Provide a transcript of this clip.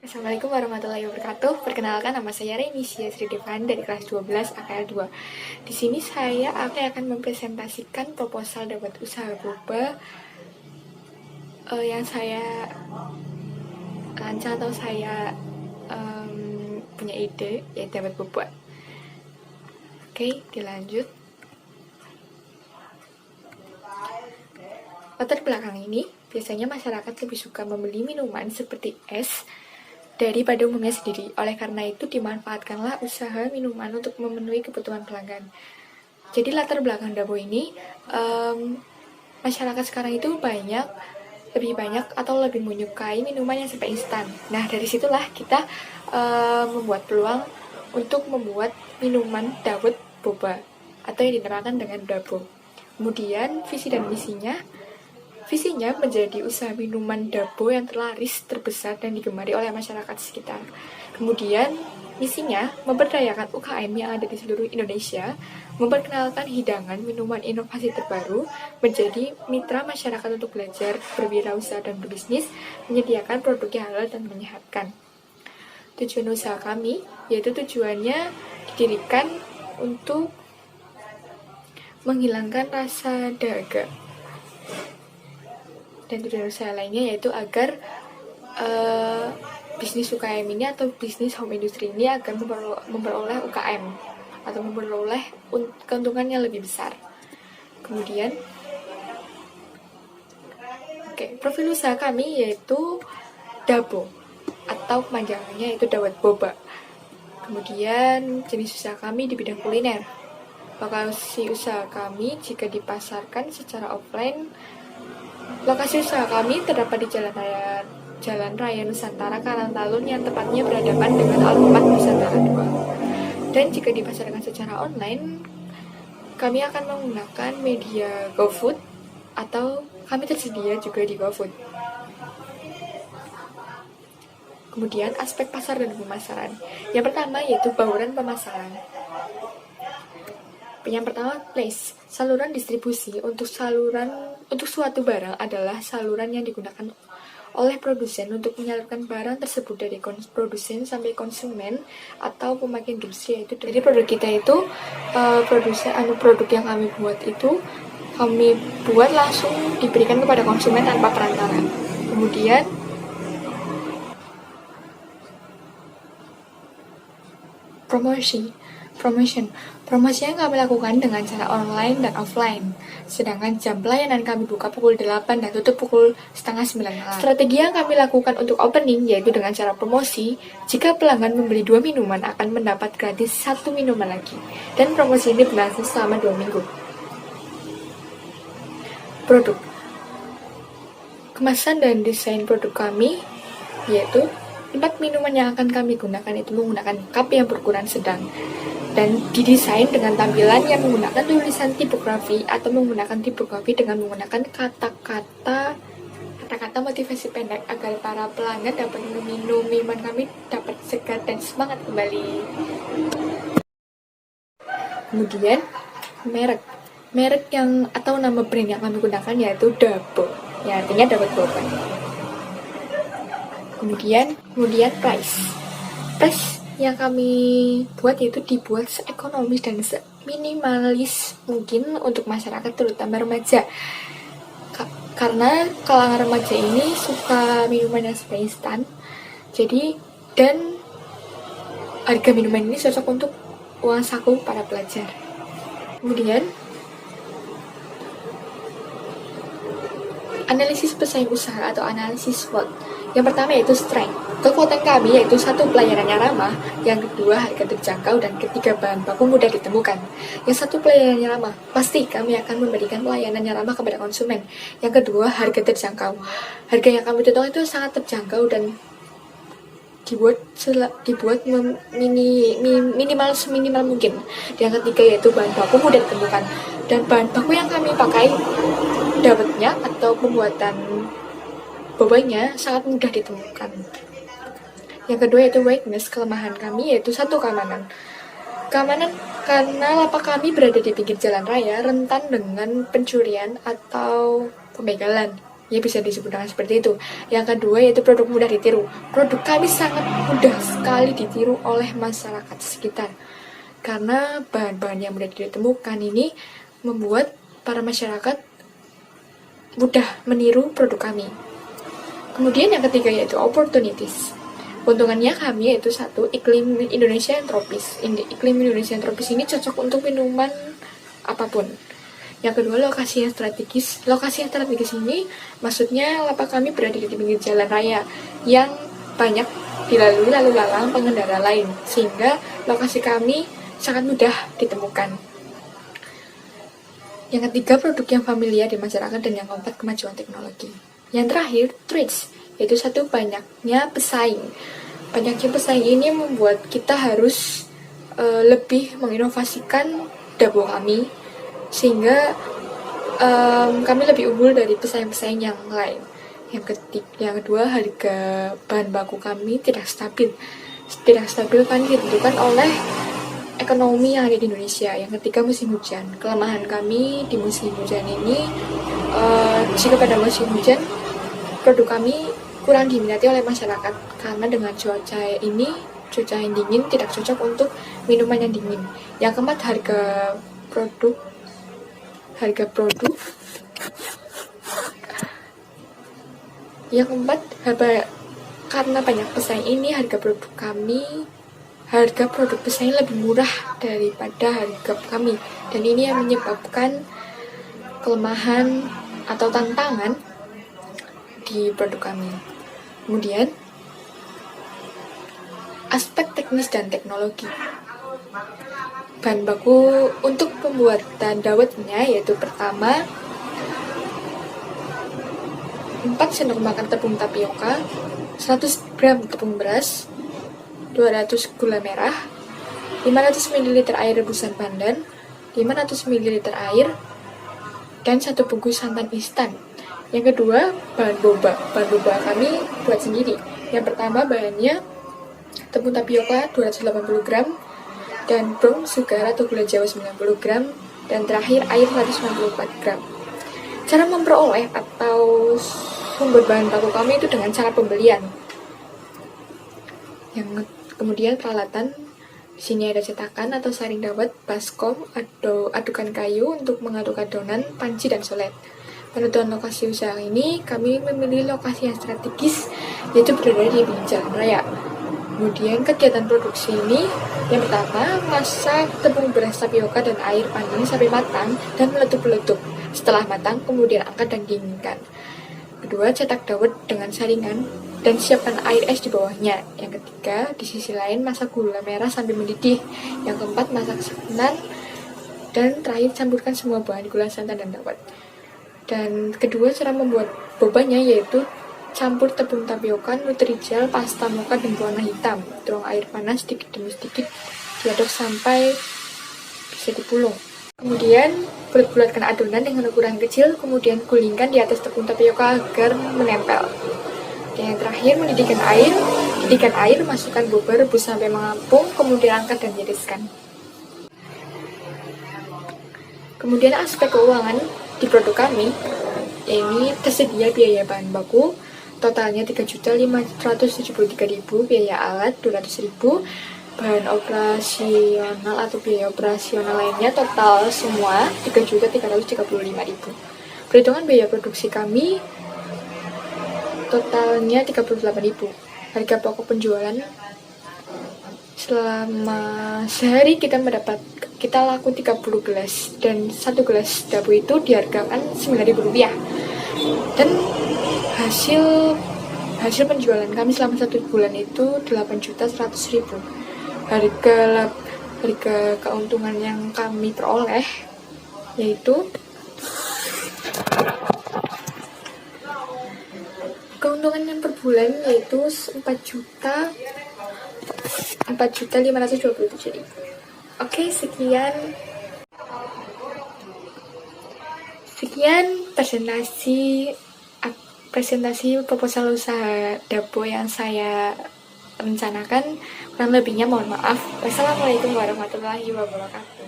Assalamualaikum warahmatullahi wabarakatuh. Perkenalkan, nama saya Renisya Sri Devan dari kelas 12 AKL 2. Di sini saya akan mempresentasikan proposal dapat usaha boba yang saya rancang atau saya punya ide, yaitu dapat boba. Oke, dilanjut. Latar belakang ini, biasanya masyarakat lebih suka membeli minuman seperti es daripada umumnya sendiri. Oleh karena itu, dimanfaatkanlah usaha minuman untuk memenuhi kebutuhan pelanggan. Jadi latar belakang Dabo ini, masyarakat sekarang itu lebih banyak atau lebih menyukai minuman yang serba instan. Nah, dari situlah kita membuat peluang untuk membuat minuman dawet boba atau yang dinamakan dengan Dabo. Kemudian visi dan Visinya menjadi usaha minuman Dabo yang terlaris, terbesar, dan digemari oleh masyarakat sekitar. Kemudian, misinya memberdayakan UKM yang ada di seluruh Indonesia, memperkenalkan hidangan minuman inovasi terbaru, menjadi mitra masyarakat untuk belajar, berwirausaha, dan berbisnis, menyediakan produk yang halal dan menyehatkan. Tujuan usaha kami, yaitu tujuannya didirikan untuk menghilangkan rasa dahaga. Dan tujuan usaha lainnya yaitu agar bisnis UKM ini atau bisnis home industry ini agar memperoleh UKM atau memperoleh keuntungan yang lebih besar. Kemudian, profil usaha kami yaitu Dabo atau kepanjangannya yaitu Dawet Boba. Kemudian jenis usaha kami di bidang kuliner. Lokasi usaha kami jika dipasarkan secara offline, lokasi usaha kami terdapat di Jalan Raya Nusantara Karangtalun yang tepatnya berhadapan dengan Alfamart Nusantara 2. Dan jika dipasarkan secara online, kami akan menggunakan media GoFood atau kami tersedia juga di GoFood. Kemudian aspek pasar dan pemasaran. Yang pertama yaitu bauran pemasaran. Yang pertama, place. Saluran distribusi untuk suatu barang adalah saluran yang digunakan oleh produsen untuk menyalurkan barang tersebut dari produsen sampai konsumen atau pemakai industri. Yaitu dari produk kita itu, produk yang kami buat langsung diberikan kepada konsumen tanpa perantara. Kemudian Promosi yang kami lakukan dengan cara online dan offline. Sedangkan jam pelayanan kami buka pukul 8 dan tutup pukul setengah 9 malam. Strategi yang kami lakukan untuk opening yaitu dengan cara promosi. Jika pelanggan membeli 2 minuman akan mendapat gratis 1 minuman lagi. Dan promosi ini berlangsung selama 2 minggu. Produk. Kemasan dan desain produk kami yaitu 4 minuman yang akan kami gunakan itu menggunakan cup yang berukuran sedang dan didesain dengan tampilan yang menggunakan tulisan tipografi atau menggunakan tipografi dengan menggunakan kata-kata motivasi pendek agar para pelanggan dapat meminum minuman kami dapat segar dan semangat kembali. Kemudian merek yang atau nama brand yang kami gunakan yaitu Dabo, yang artinya dapat boba. Kemudian price yang kami buat yaitu dibuat seekonomis dan seminimalis mungkin untuk masyarakat terutama remaja. Karena kalangan remaja ini suka minuman yang serba instan. Dan harga minuman ini cocok untuk uang saku para pelajar. Kemudian analisis pesaing usaha atau analisis SWOT. Yang pertama yaitu strength. Kekuatan kami yaitu 1. Pelayanan yang ramah, yang kedua harga terjangkau, dan ketiga bahan baku mudah ditemukan. Yang 1. Pelayanan yang ramah. Pasti kami akan memberikan pelayanan yang ramah kepada konsumen. Yang kedua harga terjangkau. Harga yang kami tetapkan itu sangat terjangkau dan dibuat minimal seminimal mungkin. Yang ketiga yaitu bahan baku mudah ditemukan. Dan bahan baku yang kami pakai dawetnya atau pembuatan bobanya sangat mudah ditemukan. Yang kedua yaitu weakness, kelemahan kami yaitu 1. Keamanan karena lapak kami berada di pinggir jalan raya, rentan dengan pencurian atau pembegalan. Ya bisa disebut dengan seperti itu. Yang kedua yaitu produk mudah ditiru. Produk kami sangat mudah sekali ditiru oleh masyarakat sekitar. Karena bahan-bahan yang mudah ditemukan ini membuat para masyarakat mudah meniru produk kami. Kemudian yang ketiga yaitu opportunities. Keuntungannya kami yaitu satu, iklim Indonesia yang tropis. Iklim Indonesia yang tropis ini cocok untuk minuman apapun. Yang kedua, lokasi yang strategis. Lokasi yang strategis ini maksudnya lapak kami berada di pinggir jalan raya yang banyak dilalui lalu lalang pengendara lain, sehingga lokasi kami sangat mudah ditemukan. Yang ketiga, produk yang familiar di masyarakat, dan yang keempat, kemajuan teknologi. Yang terakhir, threats, yaitu satu, banyaknya pesaing. Banyaknya pesaing ini membuat kita harus lebih menginovasikan dapur kami, sehingga kami lebih unggul dari pesaing-pesaing yang lain. Yang kedua, harga bahan baku kami tidak stabil. Tidak stabil kan ditentukan oleh ekonomi yang ada di Indonesia. Yang ketiga, musim hujan. Kelemahan kami di musim hujan ini, jika pada musim hujan, produk kami kurang diminati oleh masyarakat karena dengan cuaca yang dingin tidak cocok untuk minuman yang dingin. Yang keempat, harga produk yang keempat, karena banyak pesaing ini, harga produk pesaing lebih murah daripada harga kami, dan ini yang menyebabkan kelemahan atau tantangan di produk kami. Kemudian aspek teknis dan teknologi. Bahan baku untuk pembuatan dawetnya yaitu pertama, 4 sendok makan tepung tapioka, 100 gram tepung beras, 200 gula merah, 500 ml air rebusan pandan, 500 ml air, dan 1 bungkus santan instan. Yang kedua, bahan boba. Bahan boba kami buat sendiri. Yang pertama, bahannya tepung tapioka 280 gram, dan brown sugar atau gula jawa 90 gram, dan terakhir air 194 gram. Cara memperoleh atau sumber bahan baku kami itu dengan cara pembelian. Kemudian peralatan, di sini ada cetakan atau saring dawet, baskom, adukan kayu untuk mengaduk adonan, panci, dan solet. Penentuan lokasi usaha ini, kami memilih lokasi yang strategis, yaitu berada di pinggir jalan raya. Kemudian kegiatan produksi ini, yang pertama, masak tepung beras tapioka dan air panas sampai matang dan meletup-letup. Setelah matang, kemudian angkat dan dinginkan. Kedua, cetak dawet dengan saringan dan siapkan air es di bawahnya. Yang ketiga, di sisi lain masak gula merah sampai mendidih. Yang keempat, masak santan. Dan terakhir, campurkan semua bahan gula, santan, dan dawet. Dan kedua, cara membuat bobanya yaitu campur tepung tapioka, nutrijel, pasta mocha, dan berwarna hitam. Tuang air panas sedikit demi sedikit, diaduk sampai bisa dipulung. Kemudian bulat-bulatkan adonan dengan ukuran kecil, kemudian gulingkan di atas tepung tapioka agar menempel. Dan yang terakhir, didihkan air, masukkan boba, rebus sampai mengapung, kemudian angkat dan tiriskan. Kemudian aspek keuangan di produk kami, ini tersedia biaya bahan baku, totalnya 3.573.000, biaya alat 200.000, bahan operasional atau biaya operasional lainnya total semua 3.335.000. Perhitungan biaya produksi kami totalnya 38.000. Harga pokok penjualan selama sehari kita laku 30 gelas, dan 1 gelas dabu itu dihargakan Rp9.000. Dan hasil penjualan kami selama 1 bulan itu 8.100.000. Harga keuntungan yang kami peroleh yaitu keuntungan yang per bulan yaitu 4.527.000. Oke, sekian presentasi proposal usaha dabo yang saya rencanakan. Kurang lebihnya mohon maaf. Wassalamualaikum warahmatullahi wabarakatuh.